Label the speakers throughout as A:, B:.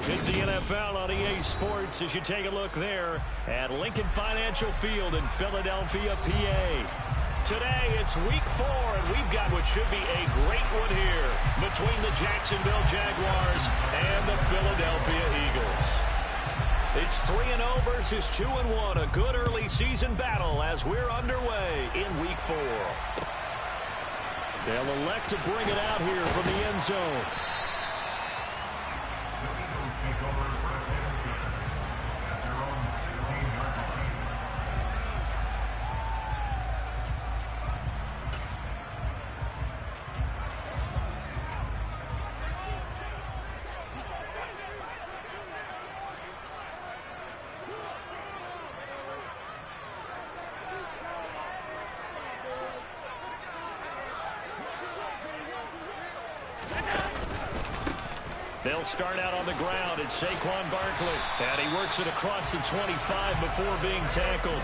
A: It's the NFL on EA Sports as you take a look there at Lincoln Financial Field in Philadelphia, PA. Today, it's week 4, and we've got what should be a great one here between the Jacksonville Jaguars and the Philadelphia Eagles. It's 3-0 versus 2-1, a good early season battle as we're underway in week 4. They'll elect to bring it out here from the end zone. They'll start out on the ground. It's Saquon Barkley. And he works it across the 25 before being tackled.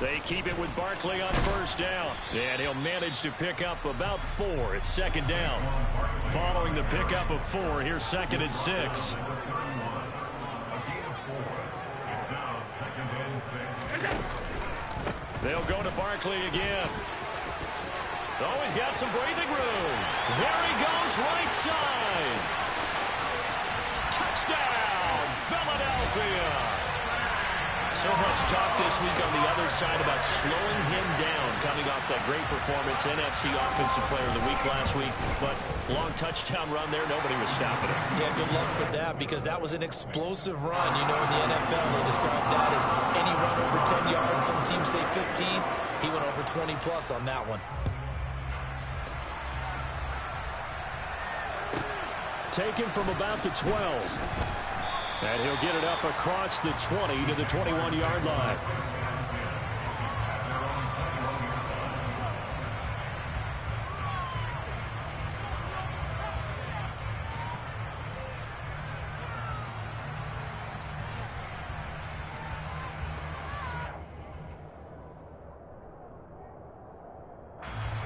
A: They keep it with Barkley on first down. And he'll manage to pick up about 4. It's second down. Following the pickup of 4, here's 2nd and 6. They'll go to Barkley again. Always got some breathing room. There he goes, right side. Touchdown, Philadelphia. So much talk this week on the other side about slowing him down, coming off that great performance, NFC Offensive Player of the Week last week. But long touchdown run there, nobody was stopping him.
B: Yeah, good luck for that, because that was an explosive run. You know, in the NFL, they describe that as any run over 10 yards. Some teams say 15. He went over 20-plus on that one.
A: Taken from about the 12. And he'll get it up across the 20 to the 21-yard line.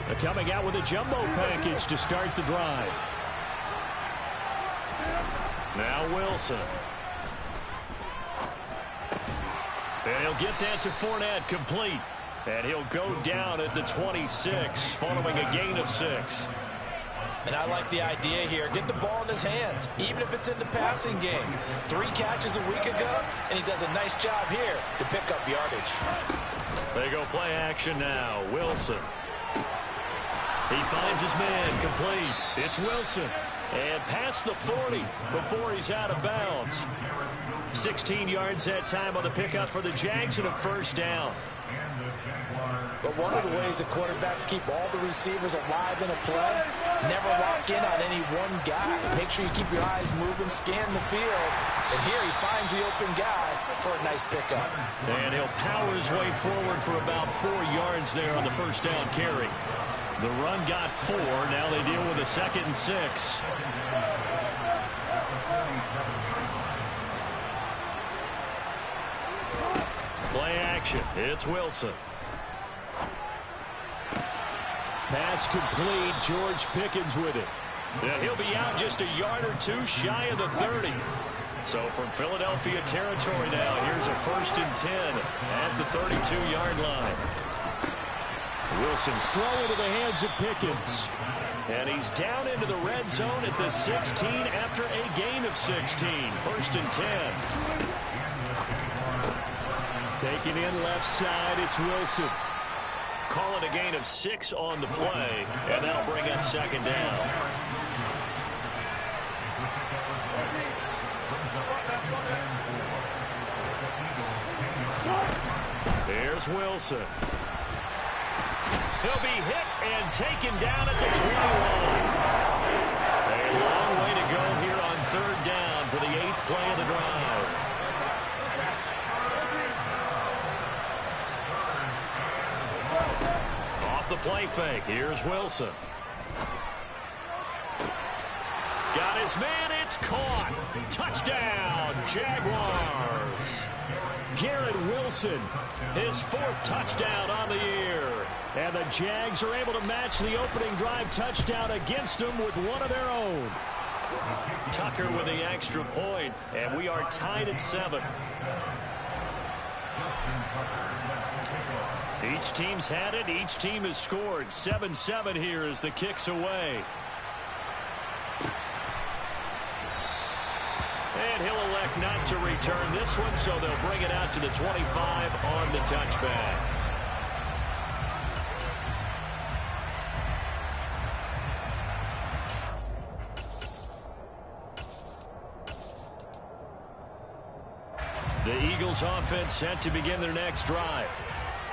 A: They're coming out with a jumbo package to start the drive. Now Wilson. And he'll get that to Fournette, complete. And he'll go down at the 26, following a gain of 6.
B: And I like the idea here. Get the ball in his hands, even if it's in the passing game. 3 catches a week ago, and he does a nice job here to pick up yardage.
A: They go play action now. Wilson. He finds his man, complete. It's Wilson. And past the 40 before he's out of bounds. 16 yards that time on the pickup for the Jags and a first down.
B: But one of the ways that quarterbacks keep all the receivers alive in a play, never lock in on any one guy. Make sure you keep your eyes moving, scan the field. And here he finds the open guy for a nice pickup.
A: And he'll power his way forward for about 4 yards there on the first down carry. The run got 4. Now they deal with a 2nd and 6. Play action. It's Wilson. Pass complete. George Pickens with it. And he'll be out just a yard or 2 shy of the 30. So from Philadelphia territory now, here's a 1st and 10 at the 32-yard line. Wilson throw into the hands of Pickens. And he's down into the red zone at the 16 after a gain of 16. 1st and 10. Taking in left side, it's Wilson. Calling a gain of 6 on the play, and that'll bring up 2nd down. Here's Wilson. He'll be hit and taken down at the 21. A long way to go here on 3rd down for the 8th play of the drive. Off the play fake, here's Wilson. Got his man, it's caught. Touchdown, Jaguars. Garrett Wilson, his 4th touchdown on the year. And the Jags are able to match the opening drive touchdown against them with one of their own. Tucker with the extra point, and we are tied at 7. Each team's had it. Each team has scored. 7-7 here as the kick's away. And he'll elect not to return this one, so they'll bring it out to the 25 on the touchback. The Eagles offense set to begin their next drive.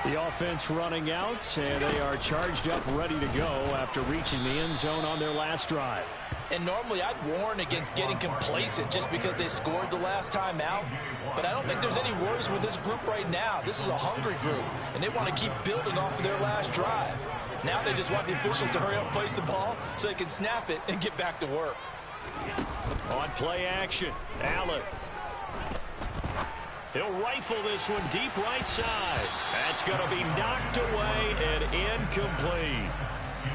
A: The offense running out, and they are charged up, ready to go after reaching the end zone on their last drive.
B: And normally I'd warn against getting complacent just because they scored the last time out. But I don't think there's any worries with this group right now. This is a hungry group, and they want to keep building off of their last drive. Now they just want the officials to hurry up and place the ball so they can snap it and get back to work.
A: On play action, Allen. He'll rifle this one deep right side. That's going to be knocked away and incomplete.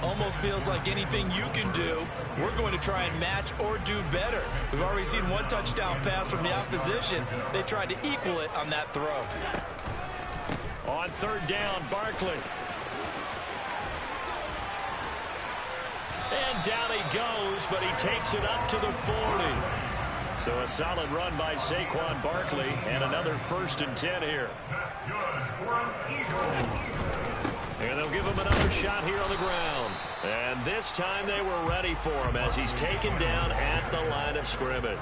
B: Almost feels like anything you can do, we're going to try and match or do better. We've already seen one touchdown pass from the opposition. They tried to equal it on that throw.
A: On third down, Barkley. And down he goes, but he takes it up to the 40. So a solid run by Saquon Barkley, and another 1st and 10 here. And they'll give him another shot here on the ground. And this time they were ready for him as he's taken down at the line of scrimmage.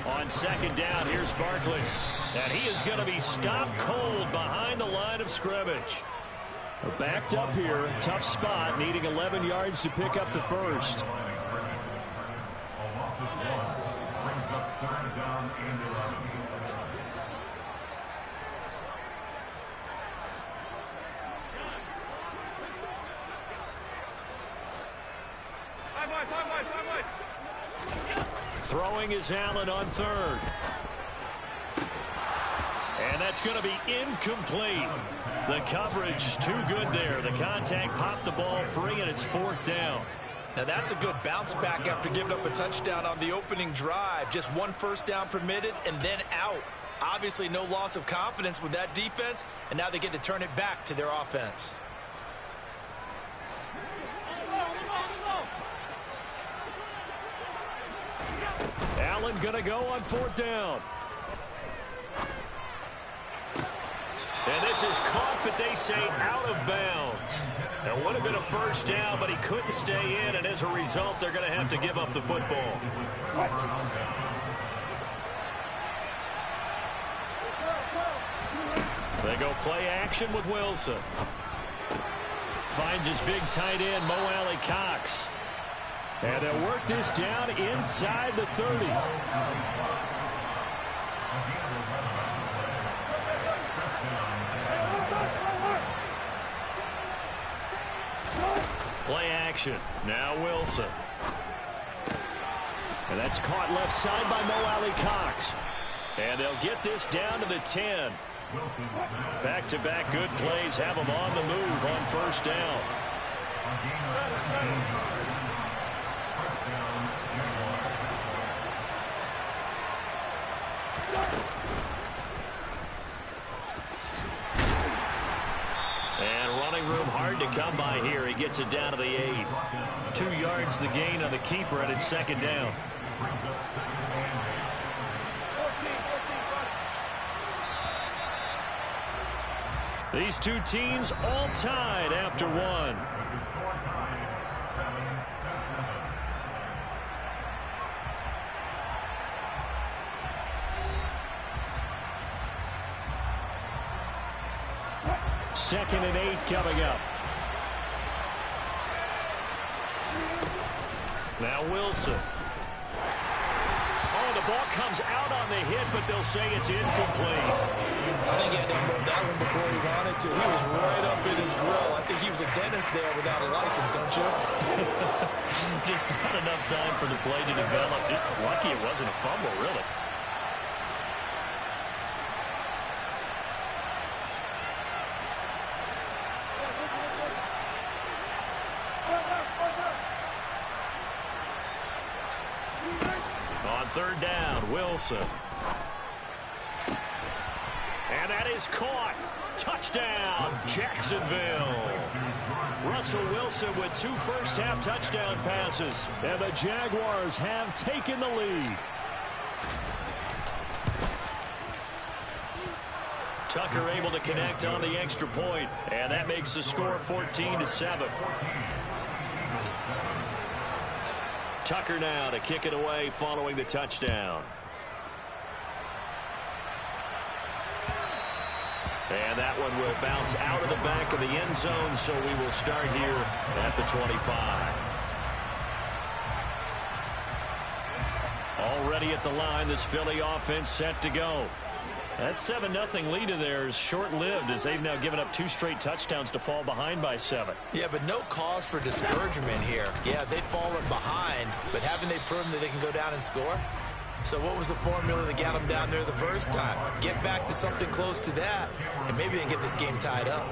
A: On second down, here's Barkley. And he is going to be stopped cold behind the line of scrimmage. Backed up here, tough spot, needing 11 yards to pick up the first. Throwing is Allen on third. And that's going to be incomplete. The coverage too good there. The contact popped the ball free, and it's 4th down.
B: Now that's a good bounce back after giving up a touchdown on the opening drive. Just one first down permitted and then out. Obviously no loss of confidence with that defense, and now they get to turn it back to their offense.
A: Allen going to go on 4th down. And this is caught, but they say out of bounds. It would have been a first down, but he couldn't stay in, and as a result, they're going to have to give up the football. They go play action with Wilson. Finds his big tight end, Mo Alley Cox. And they'll work this down inside the 30. Play action. Now Wilson. And that's caught left side by Mo Alley Cox. And they'll get this down to the 10. Back-to-back good plays have them on the move on first down. And running room hard to come by here. He gets it down to the 8. 2 yards the gain on the keeper, and it's second down. These two teams all tied after one. Second and 8 coming up. Now Wilson. Oh, the ball comes out on the hit, but they'll say it's incomplete.
B: I think he had to unload that one before he wanted to. He was right up in his grill. I think he was a dentist there without a license, don't you?
A: Just not enough time for the play to develop. Just lucky it wasn't a fumble, really. third down, Wilson. And that is caught. Touchdown, Jacksonville. Russell Wilson with 2 first-half touchdown passes. And the Jaguars have taken the lead. Tucker able to connect on the extra point, and that makes the score 14-7. Tucker now to kick it away following the touchdown. And that one will bounce out of the back of the end zone, so we will start here at the 25. Already at the line, this Philly offense set to go. That 7-0 lead of theirs short-lived as they've now given up 2 straight touchdowns to fall behind by 7.
B: Yeah, but no cause for discouragement here. Yeah, they've fallen behind, but haven't they proven that they can go down and score? So what was the formula that got them down there the first time? Get back to something close to that, and maybe they can get this game tied up.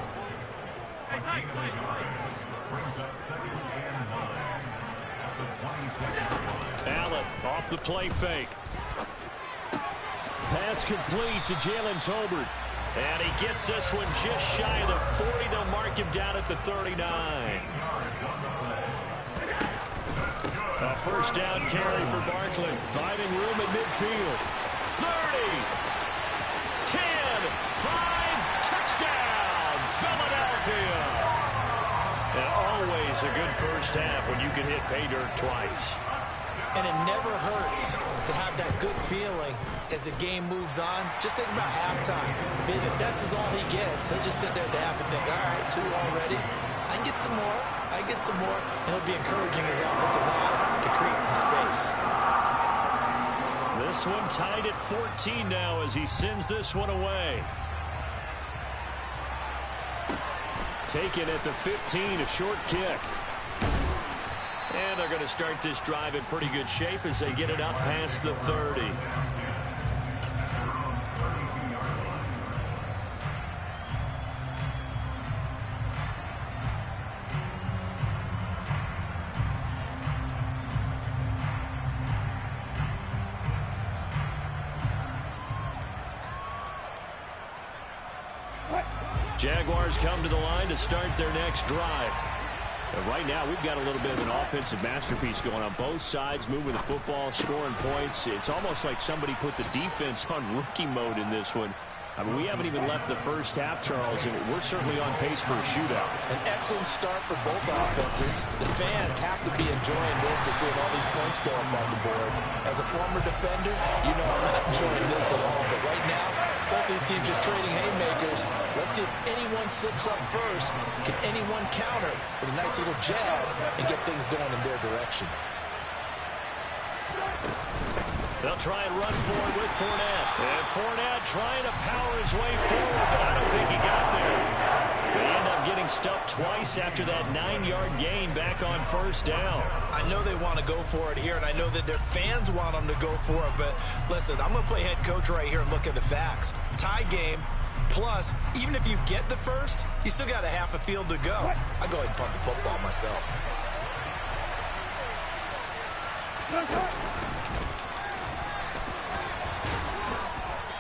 A: Allen off the play fake. Pass complete to Jalen Tolbert. And he gets this one just shy of the 40. They'll mark him down at the 39. A first down carry for Barkley. Finding room at midfield. 30. 10. 5. Touchdown. Philadelphia. And always a good first half when you can hit pay dirt twice.
B: And it never hurts to have that good feeling as the game moves on. Just think about halftime. If that's all he gets, he'll just sit there at the half and think, all right, 2 already. I can get some more. I get some more. And he'll be encouraging his offensive line to create some space.
A: This one tied at 14 now as he sends this one away. Taken at the 15, a short kick. And they're going to start this drive in pretty good shape as they get it up past the 30. Jaguars come to the line to start their next drive. And right now, we've got a little bit of an offensive masterpiece going on both sides, moving the football, scoring points. It's almost like somebody put the defense on rookie mode in this one. I mean, we haven't even left the first half, Charles, and we're certainly on pace for a shootout.
B: An excellent start for both offenses. The fans have to be enjoying this to see all these points go up on the board. As a former defender, you know I'm not enjoying this at all. But right now, both these teams just trading haymakers. Let's see if anyone slips up first. Can anyone counter with a nice little jab and get things going in their direction?
A: They'll try and run forward with Fournette. And Fournette trying to power his way forward, but I don't think he got there. They end up getting stuffed twice after that 9-yard gain back on first down.
B: I know they want to go for it here, and I know that their fans want them to go for it, but listen, I'm going to play head coach right here and look at the facts. Tie game, plus, even if you get the first, you still got a half a field to go. I go ahead and punt the football myself.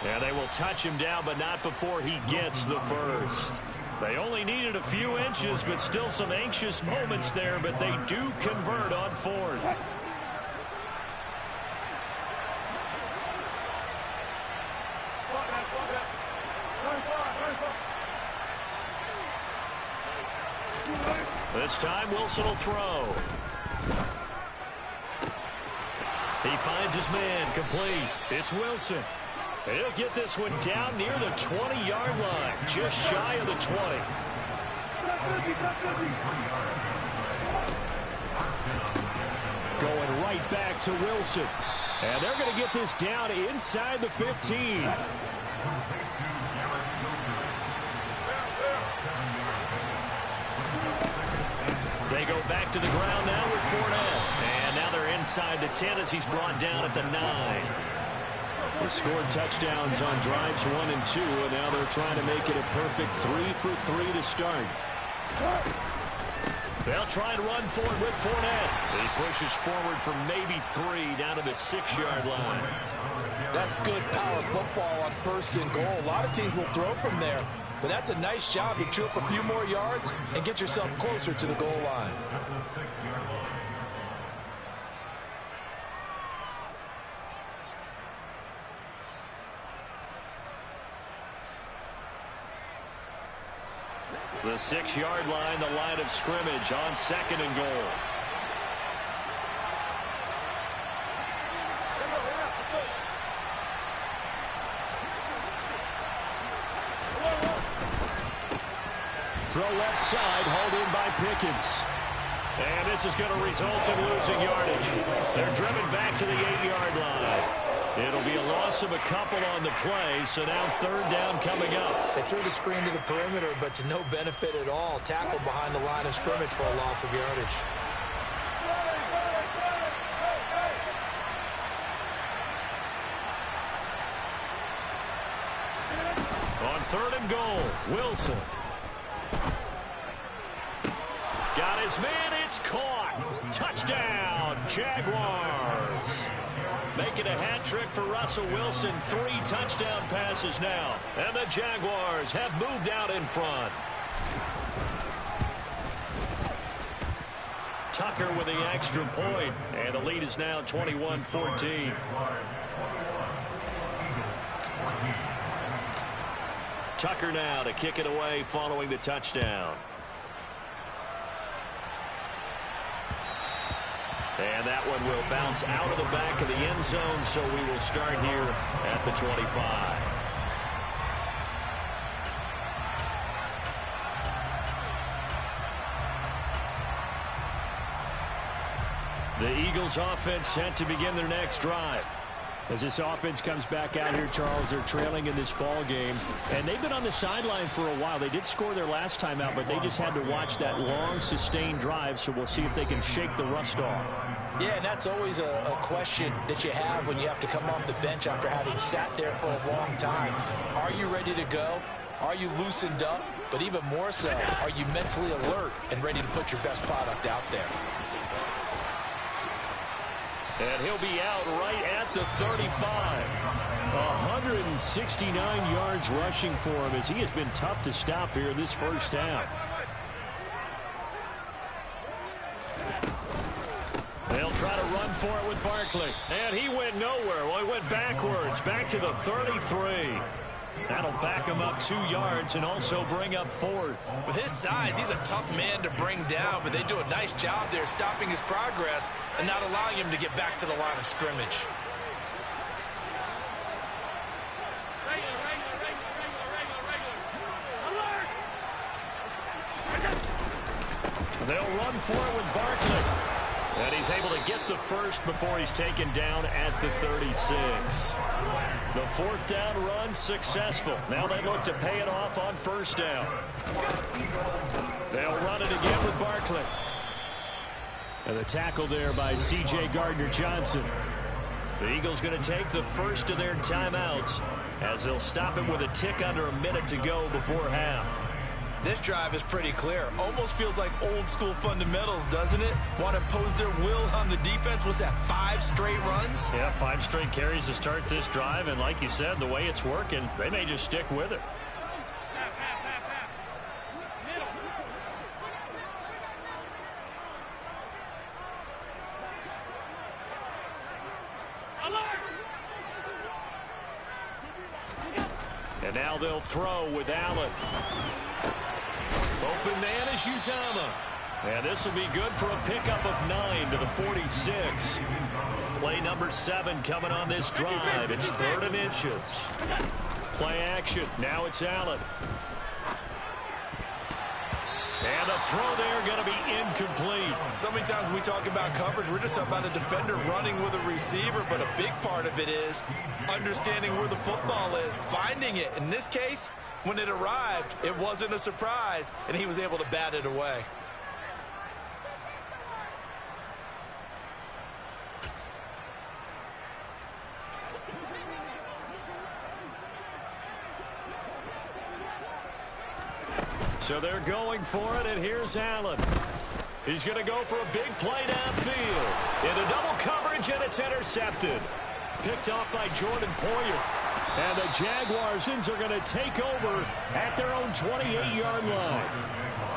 A: Yeah, they will touch him down, but not before he gets the first. They only needed a few inches, but still some anxious moments there, but they do convert on fourth. This time, Wilson will throw. He finds his man, complete. It's Wilson. He'll get this one down near the 20-yard line, just shy of the 20. Going right back to Wilson. And they're going to get this down inside the 15. They go back to the ground now with Fournette. And now they're inside the 10 as he's brought down at the 9. They scored touchdowns on drives 1 and 2, and now they're trying to make it a perfect 3 for 3 to start. They'll try and run for it with Fournette. He pushes forward for maybe 3 down to the 6-yard line.
B: That's good power football on 1st and goal. A lot of teams will throw from there, but that's a nice job to chew up a few more yards and get yourself closer to the goal line.
A: The 6-yard line, the line of scrimmage on 2nd and goal. Throw left side, hauled in by Pickens. And this is going to result in losing yardage. They're driven back to the 8-yard line. It'll be a loss of a couple on the play, so now 3rd down coming up.
B: They threw the screen to the perimeter, but to no benefit at all. Tackled behind the line of scrimmage for a loss of yardage.
A: On 3rd and goal, Wilson. Got his man, it's caught. Touchdown, Jaguars. Making a hat trick for Russell Wilson. 3 touchdown passes now. And the Jaguars have moved out in front. Tucker with the extra point. And the lead is now 21-14. Tucker now to kick it away following the touchdown. And that one will bounce out of the back of the end zone, so we will start here at the 25. The Eagles offense set to begin their next drive. As this offense comes back out here, Charles, they're trailing in this ball game. And they've been on the sideline for a while. They did score their last time out, but they just had to watch that long, sustained drive. So we'll see if they can shake the rust off.
B: Yeah, and that's always a question that you have when you have to come off the bench after having sat there for a long time. Are you ready to go? Are you loosened up? But even more so, are you mentally alert and ready to put your best product out there?
A: And he'll be out right at the 35. 169 yards rushing for him as he has been tough to stop here in this first half. They'll try to run for it with Barkley. And he went nowhere. Well, he went backwards, back to the 33. That'll back him up 2 yards and also bring up 4th.
B: With his size, he's a tough man to bring down, but they do a nice job there stopping his progress and not allowing him to get back to the line of scrimmage.
A: They'll run for it with Barkley. And he's able to get the first before he's taken down at the 36. The 4th down run successful. Now they look to pay it off on 1st down. They'll run it again with Barkley. And the tackle there by C.J. Gardner-Johnson. The Eagles going to take the first of their timeouts as they'll stop him with a tick under a minute to go before half.
B: This drive is pretty clear. Almost feels like old school fundamentals, doesn't it? Want to impose their will on the defense. Was that 5 straight runs?
A: Yeah, 5 straight carries to start this drive. And like you said, the way it's working, they may just stick with it. And now they'll throw with Allen. Open man is Uzomah. And this will be good for a pickup of 9 to the 46. Play number 7 coming on this drive. It's 3rd and inches. Play action. Now it's Allen. And the throw there going to be incomplete.
B: So many times when we talk about coverage, we're just talking about a defender running with a receiver, but a big part of it is understanding where the football is, finding it. In this case, when it arrived, it wasn't a surprise, and he was able to bat it away.
A: So they're going for it, and here's Allen. He's going to go for a big play downfield. Into double coverage, and it's intercepted. Picked off by Jordan Poyer. And the Jaguars are going to take over at their own 28-yard line.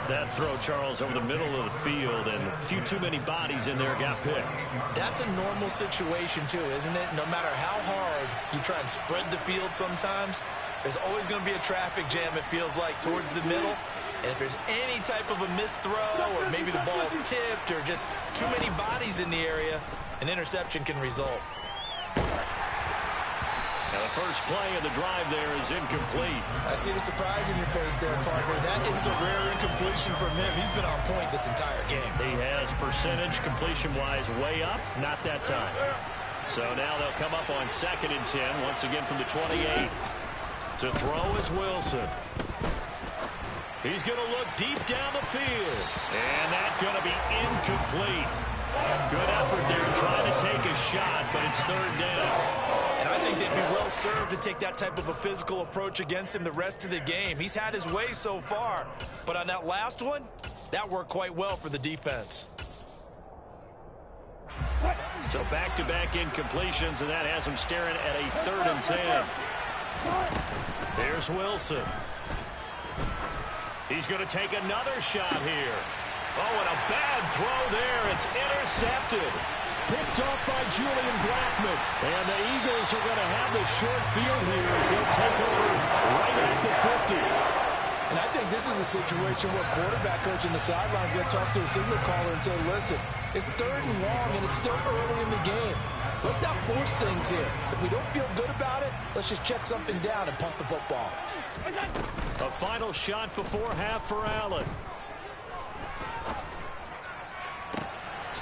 A: That throw, Charles, over the middle of the field, and a few too many bodies in there got picked.
B: That's a normal situation, too, isn't it? No matter how hard you try and spread the field sometimes, there's always going to be a traffic jam, it feels like, towards the middle. And if there's any type of a missed throw, or maybe the ball's tipped, or just too many bodies in the area, an interception can result.
A: Now the first play of the drive there is incomplete.
B: I see the surprise in your face there, partner. That is a rare incompletion from him. He's been on point this entire game.
A: He has percentage completion-wise way up, not that time. So now they'll come up on 2nd and 10, once again from the 28. To throw is Wilson. He's going to look deep down the field. And that's going to be incomplete. Good effort there trying to take a shot, but it's 3rd down.
B: And I think they'd be well served to take that type of a physical approach against him the rest of the game. He's had his way so far, but on that last one, that worked quite well for the defense.
A: So back-to-back incompletions, and that has him staring at a 3rd and 10. There's Wilson. He's going to take another shot here. Oh, and a bad throw there. It's intercepted. Picked off by Julian Blackmon. And the Eagles are going to have the short field here as they'll take over right at the 50.
B: And I think this is a situation where quarterback coach in the sideline is going to talk to a signal caller and say, listen, it's 3rd and long and it's still early in the game. Let's not force things here. If we don't feel good about it, let's just check something down and punt the football.
A: A final shot before half for Allen.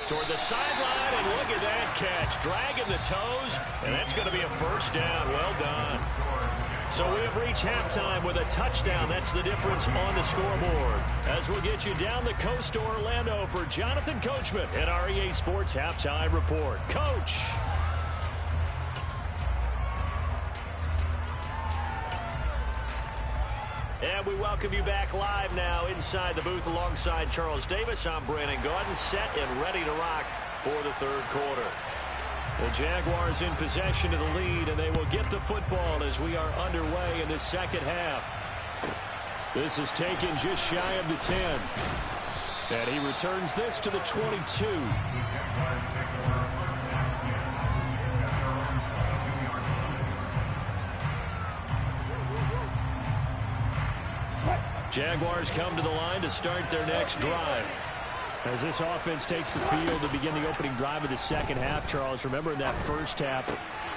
A: Toward the sideline, and look at that catch. Dragging the toes, and that's going to be a 1st down. Well done. So we have reached halftime with a touchdown. That's the difference on the scoreboard. As we'll get you down the coast to Orlando for Jonathan Coachman at our EA Sports Halftime Report. Coach. And we welcome you back live now inside the booth alongside Charles Davis. I'm Brandon Gaudin, set and ready to rock for the 3rd quarter. The Jaguars in possession of the lead, and they will get the football as we are underway in the 2nd half. This is taken just shy of the 10. And he returns this to the 22. Jaguars come to the line to start their next drive. As this offense takes the field to begin the opening drive of the 2nd half, Charles, remember in that 1st half,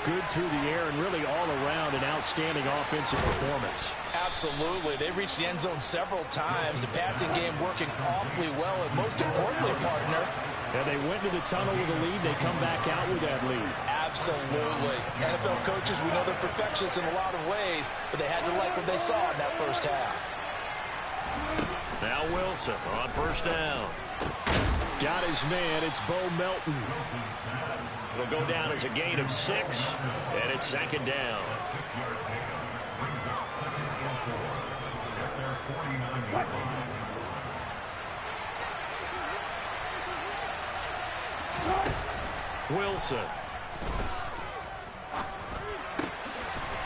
A: good through the air and really all around an outstanding offensive performance.
B: Absolutely. They reached the end zone several times. The passing game working awfully well, and most importantly, partner.
A: And they went to the tunnel with a lead. They come back out with that lead.
B: Absolutely. NFL coaches, we know they're perfectionists in a lot of ways, but they had to like what they saw in that 1st half.
A: Now Wilson on 1st down. Got his man. It's Bo Melton. It'll go down as a gain of 6, and it's 2nd down. Wilson.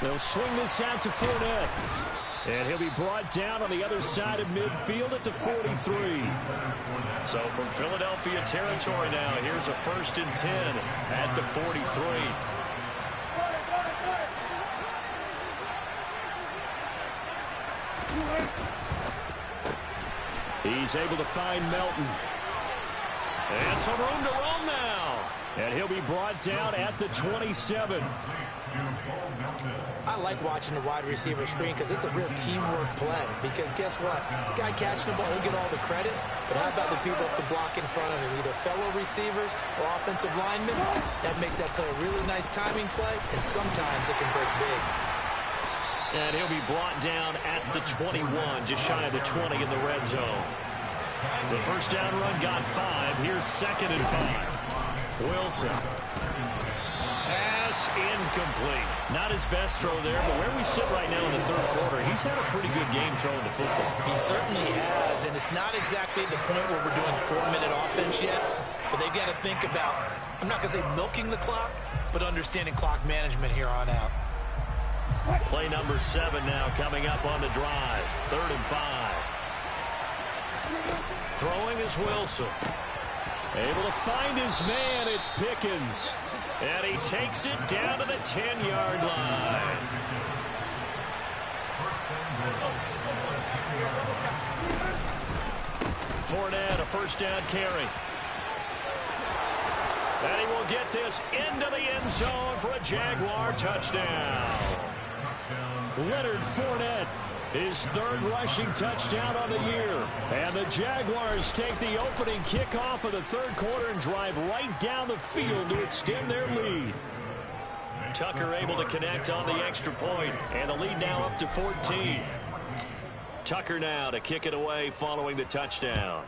A: They'll swing this out to Fournette. And he'll be brought down on the other side of midfield at the 43. So from Philadelphia territory now, here's a 1st and 10 at the 43. He's able to find Melton. And some room to roam now. And he'll be brought down at the 27.
B: I like watching the wide receiver screen because it's a real teamwork play. Because guess what? The guy catching the ball, he'll get all the credit. But how about the people up to block in front of him? Either fellow receivers or offensive linemen. That makes that play a really nice timing play. And sometimes it can break big.
A: And he'll be brought down at the 21, just shy of the 20 in the red zone. The 1st down run got 5. Here's 2nd and 5. Wilson has this incomplete. Not his best throw there, but where we sit right now in the third quarter, he's had a pretty good game throwing the football.
B: He certainly has, and it's not exactly the point where we're doing 4-minute offense yet, but they've got to think about, I'm not going to say milking the clock, but understanding clock management here on out.
A: Play number 7 now coming up on the drive. 3rd and 5. Throwing is Wilson. Able to find his man. It's Pickens. And he takes it down to the 10-yard line. Fournette, a first down carry. And he will get this into the end zone for a Jaguar touchdown. Leonard Fournette, his 3rd rushing touchdown on the year. And the Jaguars take the opening kickoff of the 3rd quarter and drive right down the field to extend their lead. Tucker able to connect on the extra point, and the lead now up to 14. Tucker now to kick it away following the touchdown.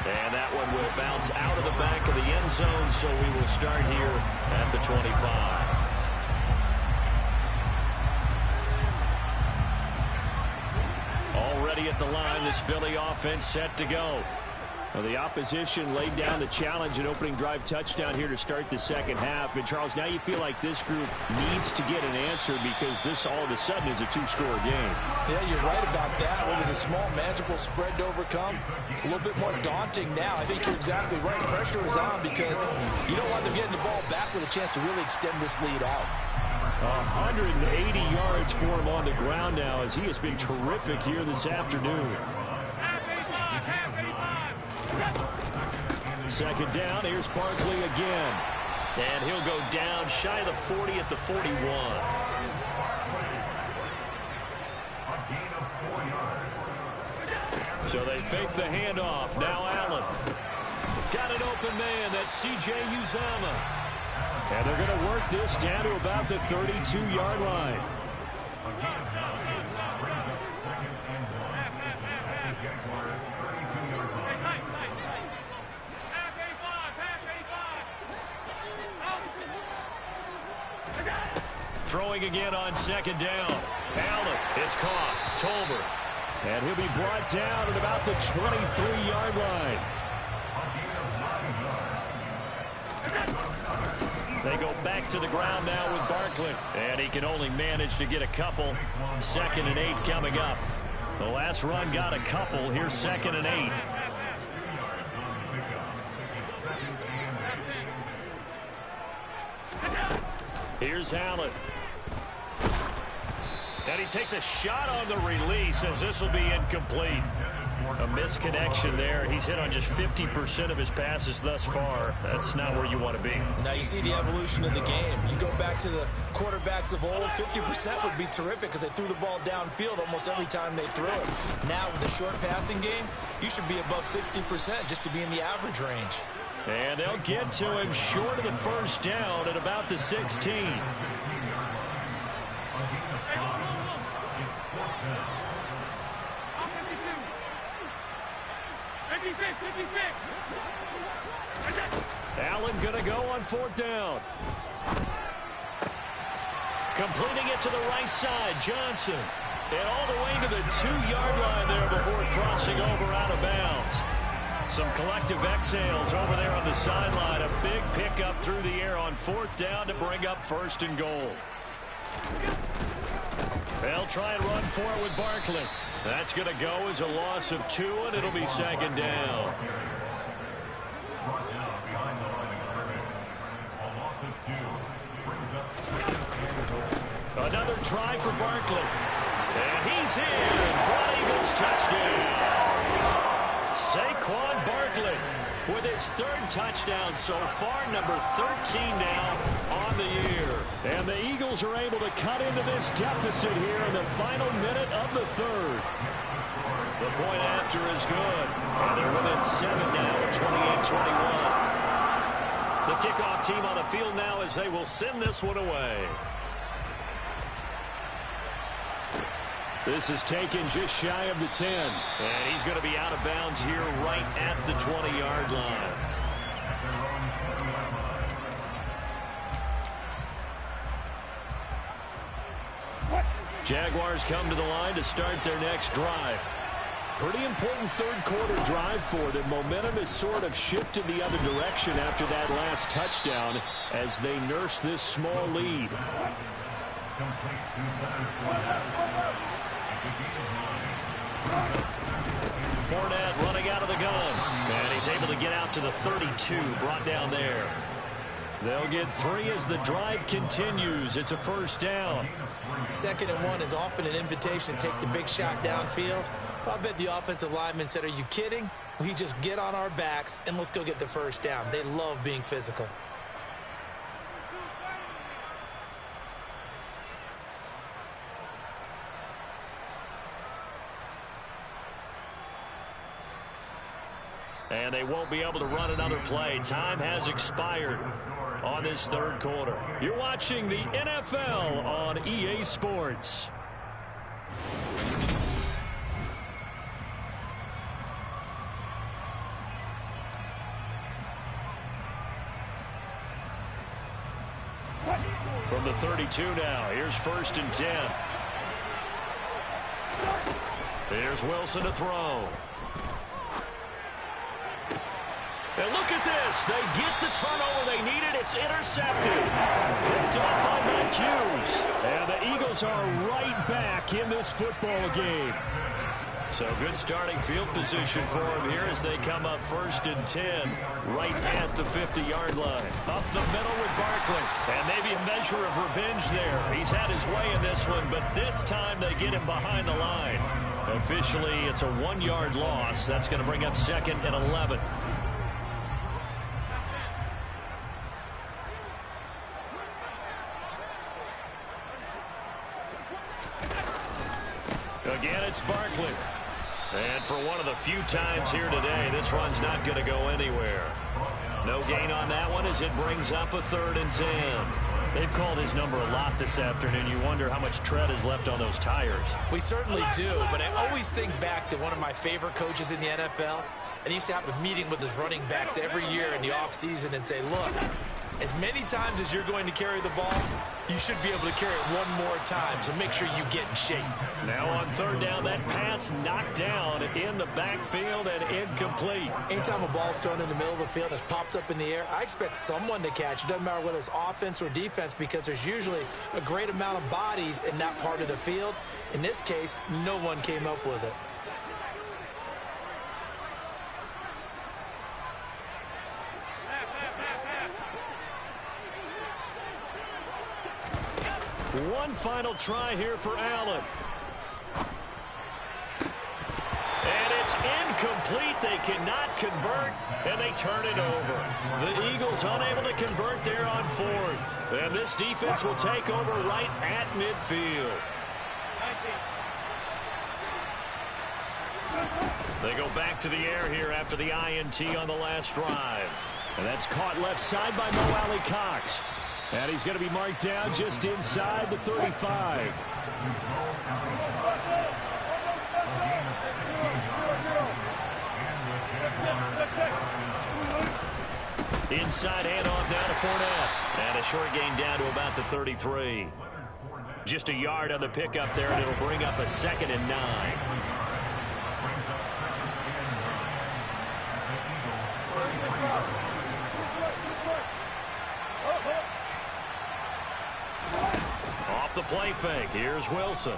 A: And that one will bounce out of the back of the end zone, so we will start here at the 25. Already at the line, this Philly offense set to go. Well, the opposition laid down the challenge and opening drive touchdown here to start the second half. And, Charles, now you feel like this group needs to get an answer because this all of a sudden is a 2-score game.
B: Yeah, you're right about that. It was a small, manageable spread to overcome. A little bit more daunting now. I think you're exactly right. Pressure is on because you don't want them getting the ball back with a chance to really extend this lead out.
A: 180 yards for him on the ground now as he has been terrific here this afternoon. Second down, here's Barkley again. And he'll go down shy of the 40 at the 41. So they fake the handoff. Now Allen. Got an open man. That's C.J. Uzomah. And they're going to work this down to about the 32-yard line. Throwing again on second down. Allen, it's caught. Tolbert. And he'll be brought down at about the 23-yard line. They go back to the ground now with Barkley. And he can only manage to get a couple. 2nd and 8 coming up. The last run got a couple. Here's 2nd and 8. Here's Allen. And he takes a shot on the release as this will be incomplete. A misconnection there. He's hit on just 50% of his passes thus far. That's not where you want to be.
B: Now you see the evolution of the game. You go back to the quarterbacks of old, 50% would be terrific because they threw the ball downfield almost every time they threw it. Now with the short passing game, you should be above 60% just to be in the average range.
A: And they'll get to him short of the first down at about the 16. Allen gonna go on 4th down. Completing it to the right side, Johnson. And all the way to the 2-yard line there before crossing over out of bounds. Some collective exhales over there on the sideline. A big pickup through the air on 4th down to bring up 1st and goal. They'll try and run for it with Barkley. That's going to go as a loss of 2, and it'll be 2nd down. Another try for Barkley. And he's in for an Eagles touchdown. Saquon Barkley with his 3rd touchdown so far, number 13 now on the year. And the Eagles are able to cut into this deficit here in the final minute of the 3rd. The point after is good. And they're within 7 now at 28-21. The kickoff team on the field now as they will send this one away. This is taken just shy of the 10. And he's going to be out of bounds here right at the 20-yard line. Jaguars come to the line to start their next drive. Pretty important third-quarter drive for them. Momentum has sort of shifted the other direction after that last touchdown as they nurse this small lead. Fournette running out of the gun. And he's able to get out to the 32, brought down there. They'll get 3 as the drive continues. It's a first down.
B: 2nd and 1 is often an invitation to take the big shot downfield. I bet the offensive lineman said, are you kidding? We just get on our backs and let's go get the first down. They love being physical.
A: And they won't be able to run another play. Time has expired on this third quarter. You're watching the NFL on EA Sports. From the 32 now, here's 1st and 10. Here's Wilson to throw. And look at this. They get the turnover they needed. It's intercepted. Picked off by Mike Hughes. And the Eagles are right back in this football game. So good starting field position for them here as they come up 1st and 10 right at the 50-yard line. Up the middle with Barkley. And maybe a measure of revenge there. He's had his way in this one, but this time they get him behind the line. Officially, it's a 1-yard loss. That's going to bring up 2nd and 11. Again, it's Barkley. And for one of the few times here today, this run's not going to go anywhere. No gain on that one as it brings up a 3rd and 10. They've called his number a lot this afternoon. You wonder how much tread is left on those tires.
B: We certainly do, but I always think back to one of my favorite coaches in the NFL. And he used to have a meeting with his running backs every year in the offseason and say, look, as many times as you're going to carry the ball, you should be able to carry it one more time, so make sure you get in shape.
A: Now on 3rd down, that pass knocked down in the backfield and incomplete.
B: Anytime a ball's thrown in the middle of the field and it's popped up in the air, I expect someone to catch it. Doesn't matter whether it's offense or defense, because there's usually a great amount of bodies in that part of the field. In this case, no one came up with it.
A: One final try here for Allen. And it's incomplete. They cannot convert, and they turn it over. The Eagles unable to convert there on 4th. And this defense will take over right at midfield. They go back to the air here after the INT on the last drive. And that's caught left side by Mo Alley-Cox. And he's going to be marked down just inside the 35. Inside handoff down to Fournette. And a short gain down to about the 33. Just a yard on the pickup there, and it'll bring up a 2nd and 9. The play fake. Here's Wilson.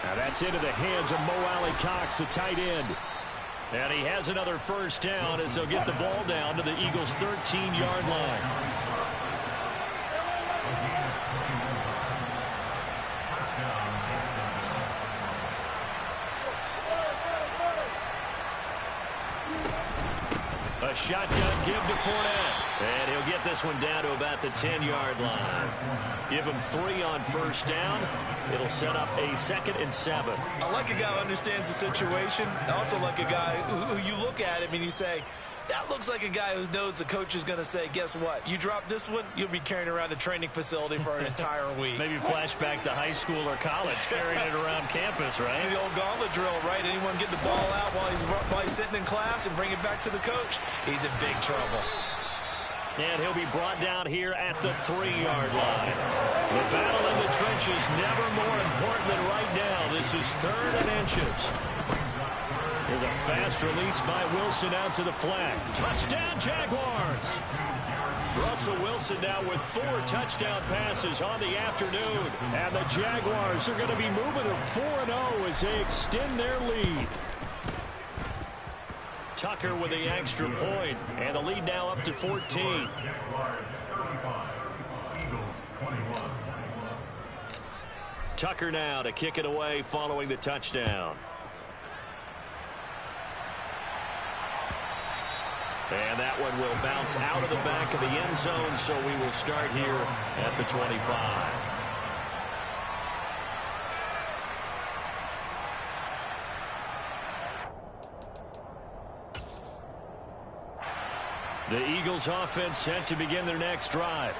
A: Now that's into the hands of Mo Alley-Cox, the tight end. And he has another first down as they'll get the ball down to the Eagles' 13-yard line. A shotgun give to Fournette. And he'll get this one down to about the 10-yard line. Give him 3 on first down. It'll set up a 2nd and 7.
B: I like a guy who understands the situation. I also like a guy who you look at him and you say, that looks like a guy who knows the coach is going to say, guess what? You drop this one, you'll be carrying around the training facility for an entire week.
A: Maybe flashback to high school or college, carrying it around campus, right?
B: The old gauntlet drill, right? Anyone get the ball out while he's sitting in class and bring it back to the coach? He's in big trouble.
A: And he'll be brought down here at the 3-yard line. The battle in the trenches never more important than right now. This is 3rd and inches. Here's a fast release by Wilson out to the flat. Touchdown, Jaguars! Russell Wilson now with 4 touchdown passes on the afternoon. And the Jaguars are going to be moving to 4-0 as they extend their lead. Tucker with the extra point, and the lead now up to 14. Tucker now to kick it away following the touchdown. And that one will bounce out of the back of the end zone, so we will start here at the 25. The Eagles offense set to begin their next drive.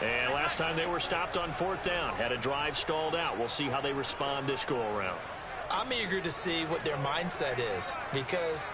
A: And last time they were stopped on 4th down, had a drive stalled out. We'll see how they respond this go-around.
B: I'm eager to see what their mindset is, because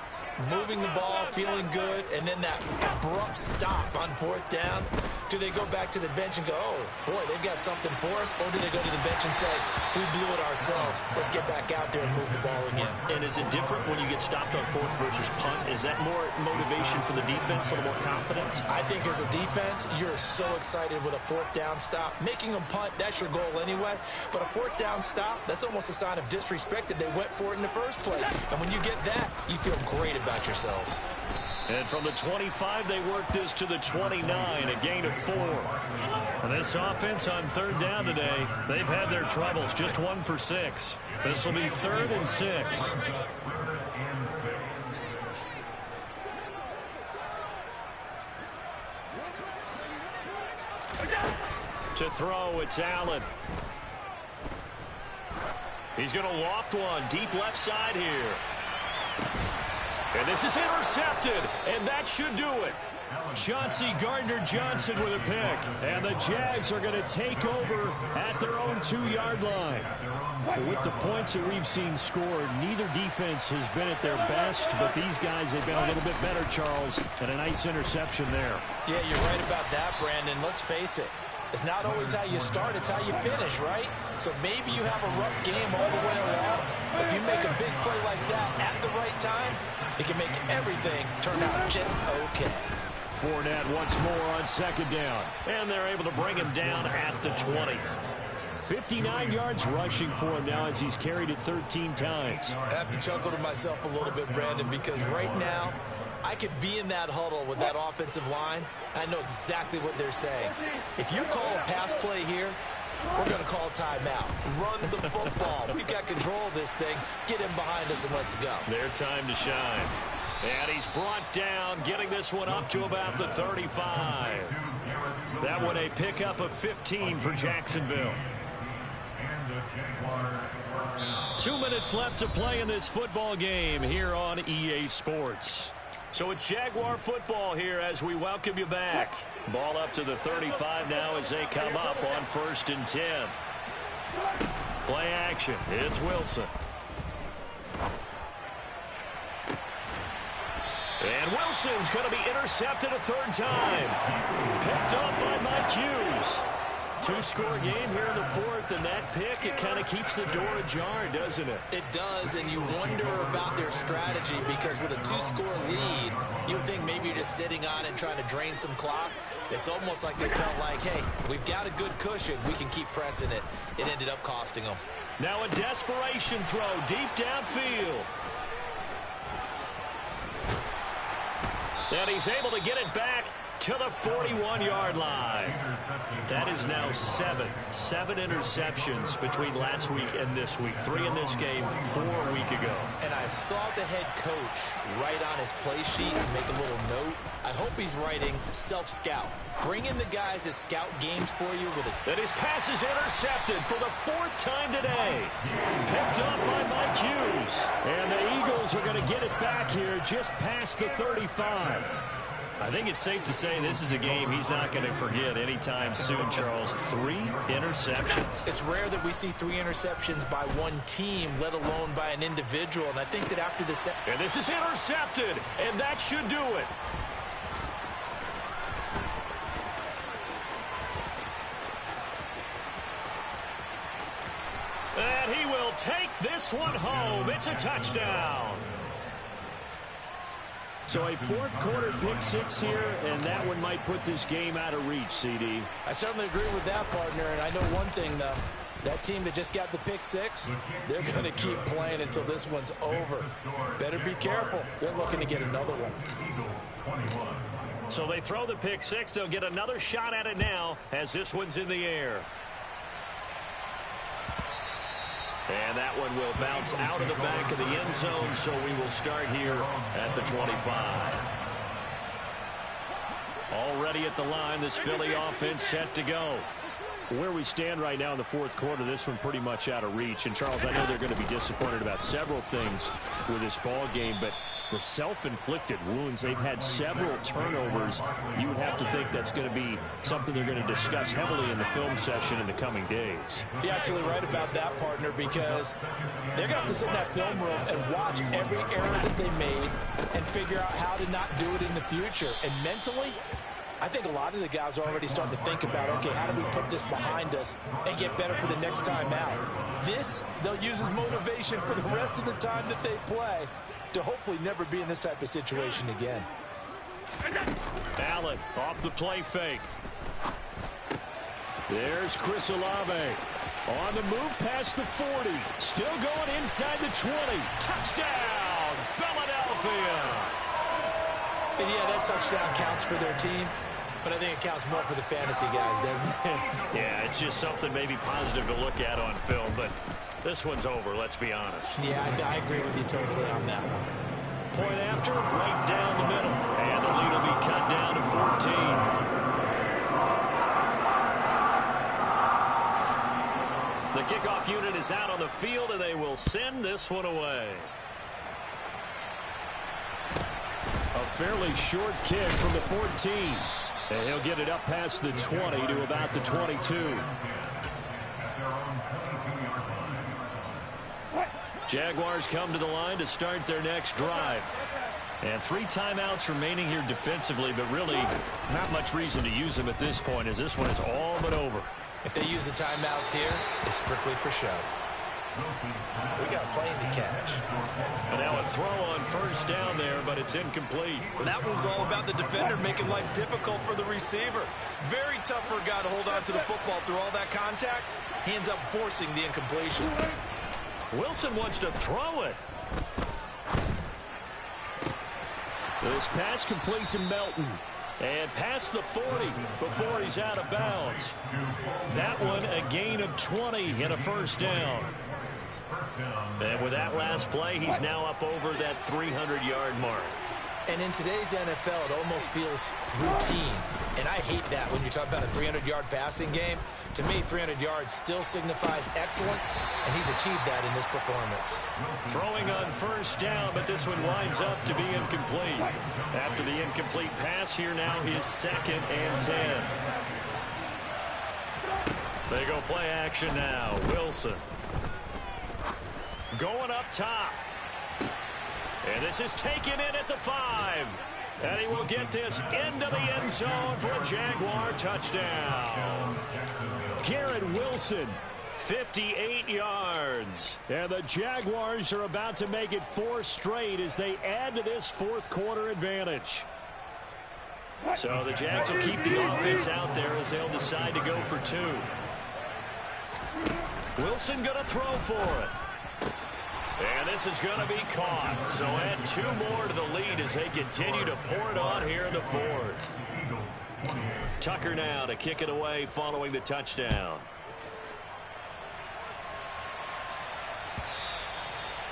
B: moving the ball, feeling good, and then that abrupt stop on 4th down. Do they go back to the bench and go, oh, boy, they've got something for us? Or do they go to the bench and say, we blew it ourselves. Let's get back out there and move the ball again.
A: And is it different when you get stopped on 4th versus punt? Is that more motivation for the defense, a little more confidence?
B: I think as a defense, you're so excited with a 4th down stop. Making them punt, that's your goal anyway. But a 4th down stop, that's almost a sign of disrespect that they went for it in the first place. And when you get that, you feel great about yourselves.
A: And from the 25, they work this to the 29, a gain of 4. And this offense on 3rd down today, they've had their troubles, just 1 for 6. This will be 3rd and 6. To throw, it's Allen. He's going to loft one, deep left side here. And this is intercepted, and that should do it. Chauncey Gardner-Johnson with a pick. And the Jags are going to take over at their own 2-yard line. With the points that we've seen scored, neither defense has been at their best, but these guys have been a little bit better, Charles, and a nice interception there.
B: Yeah, you're right about that, Brandon. Let's face it. It's not always how you start, it's how you finish, right? So maybe you have a rough game all the way around. If you make a big play like that at the right time, it can make everything turn out just okay.
A: Fournette once more on 2nd down. And they're able to bring him down at the 20. 59 yards rushing for him now as he's carried it 13 times.
B: I have to chuckle to myself a little bit, Brandon, because right now, I could be in that huddle with that offensive line. I know exactly what they're saying. If you call a pass play here, we're going to call timeout. Run the football. We've got control of this thing. Get him behind us and let's go.
A: Their time to shine. And he's brought down, getting this one up to about the 35. That one a pickup of 15 for Jacksonville. 2 minutes left to play in this football game here on EA Sports. So it's Jaguar football here as we welcome you back. Ball up to the 35 now as they come up on 1st and 10. Play action. It's Wilson. And Wilson's going to be intercepted a 3rd time. Picked up by Mike Hughes. 2-score game here in the 4th, and that pick, it kind of keeps the door ajar, doesn't it?
B: It does, and you wonder about their strategy, because with a 2-score lead, you would think maybe you're just sitting on it trying to drain some clock. It's almost like they felt like, hey, we've got a good cushion. We can keep pressing it. It ended up costing them.
A: Now a desperation throw deep downfield. And he's able to get it back to the 41-yard line. That is now 7 interceptions between last week and this week. 3 in this game, 4 a week ago.
B: And I saw the head coach write on his play sheet and make a little note. I hope he's writing self-scout. Bring in the guys that scout games for you with it.
A: And his pass is intercepted for the 4th time today. Picked up by Mike Hughes. And the Eagles are going to get it back here just past the 35. I think it's safe to say this is a game he's not going to forget anytime soon, Charles. 3 interceptions.
B: It's rare that we see 3 interceptions by one team, let alone by an individual. And I think that after the
A: and this is intercepted, and that should do it. take this one home. It's a touchdown. So a fourth quarter pick six here, and that one might put this game out of reach, CD.
B: I certainly agree with that, partner, and I know one thing, though. That team that just got the pick six, they're going to keep playing until this one's over. Better be careful. They're looking to get another one.
A: So they throw the pick six. They'll get another shot at it now as this one's in the air. And that one will bounce out of the back of the end zone, so we will start here at the 25. Already at the line, this Philly offense set to go. Where we stand right now in the fourth quarter, this one pretty much out of reach. And, Charles, I know they're going to be disappointed about several things with this ball game, but the self-inflicted wounds, they've had several turnovers. You would have to think that's going to be something they're going to discuss heavily in the film session in the coming days.
B: You're absolutely right about that, partner, because they're going to have to sit in that film room and watch every error that they made and figure out how to not do it in the future. And mentally, I think a lot of the guys are already starting to think about, okay, how do we put this behind us and get better for the next time out? This, they'll use as motivation for the rest of the time that they play to hopefully never be in this type of situation again.
A: Allen off the play fake. There's Chris Olave on the move past the 40. Still going inside the 20. Touchdown, Philadelphia.
B: And yeah, that touchdown counts for their team, but I think it counts more for the fantasy guys, doesn't it?
A: Yeah, it's just something maybe positive to look at on film, but this one's over, let's be honest.
B: Yeah, I agree with you totally on that one.
A: Point after, right down the middle. And the lead will be cut down to 14. The kickoff unit is out on the field, and they will send this one away. A fairly short kick from the 14. And he'll get it up past the 20 to about the 22. Jaguars come to the line to start their next drive. And 3 timeouts remaining here defensively, but really not much reason to use them at this point, as this one is all but over.
B: If they use the timeouts here, it's strictly for show. We got plenty to catch.
A: And now a throw on first down there, but it's incomplete.
C: Well, that one's all about the defender making life difficult for the receiver. Very tough for a guy to hold on to the football through all that contact. He ends up forcing the incompletion.
A: Wilson wants to throw it. This pass complete to Melton. And past the 40 before he's out of bounds. That one a gain of 20 and a first down. And with that last play, he's now up over that 300-yard mark.
B: And in today's NFL, it almost feels routine. And I hate that when you talk about a 300-yard passing game. To me, 300 yards still signifies excellence, and he's achieved that in this performance.
A: Throwing on first down, but this one winds up to be incomplete. After the incomplete pass, here now is 2nd and 10. They go play action now. Wilson going up top. And this is taken in at the 5. And he will get this into the end zone for a Jaguar touchdown. Garrett Wilson, 58 yards. And the Jaguars are about to make it 4 straight as they add to this fourth quarter advantage. So the Jags will keep the offense out there as they'll decide to go for 2. Wilson going to throw for it. And this is going to be caught. So add 2 more to the lead as they continue to pour it on here in the fourth. Tucker now to kick it away following the touchdown.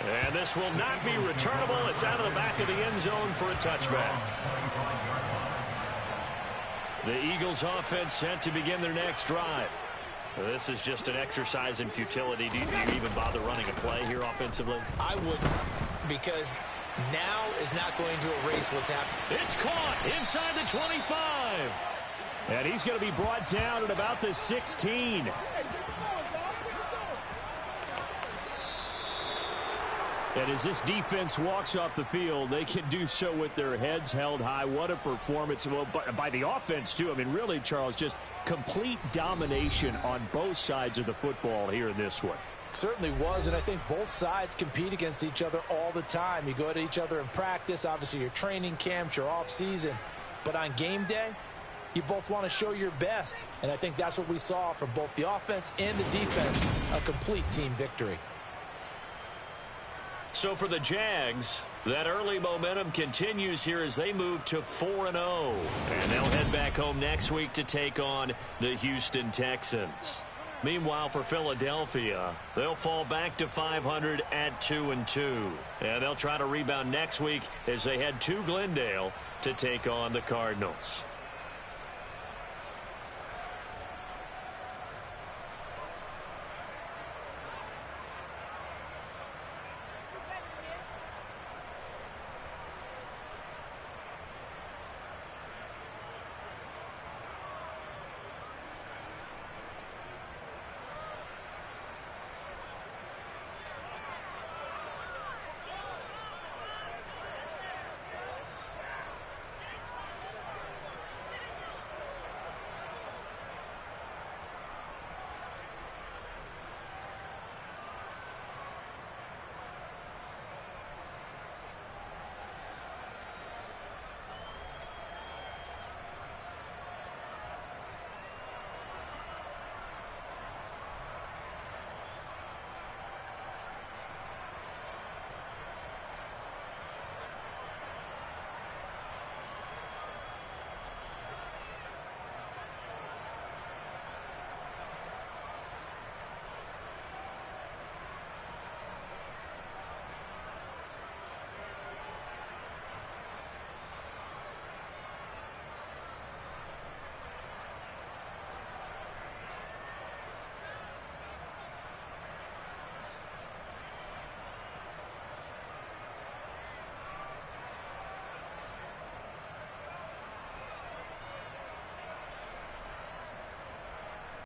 A: And this will not be returnable. It's out of the back of the end zone for a touchback. The Eagles offense set to begin their next drive. This is just an exercise in futility. Do you even bother running a play here offensively?
B: I wouldn't, because now is not going to erase what's happened.
A: It's caught inside the 25. And he's going to be brought down at about the 16. And as this defense walks off the field, they can do so with their heads held high. What a performance. Well, by the offense, too. I mean, really, Charles, just complete domination on both sides of the football here in this one.
B: Certainly was, and I think both sides compete against each other all the time. You go at each other in practice, obviously your training camps, your off season, but on game day, you both want to show your best, and I think that's what we saw from both the offense and the defense, a complete team victory.
A: So for the Jags, that early momentum continues here as they move to 4-0. And they'll head back home next week to take on the Houston Texans. Meanwhile, for Philadelphia, they'll fall back to 500 at 2-2. And they'll try to rebound next week as they head to Glendale to take on the Cardinals.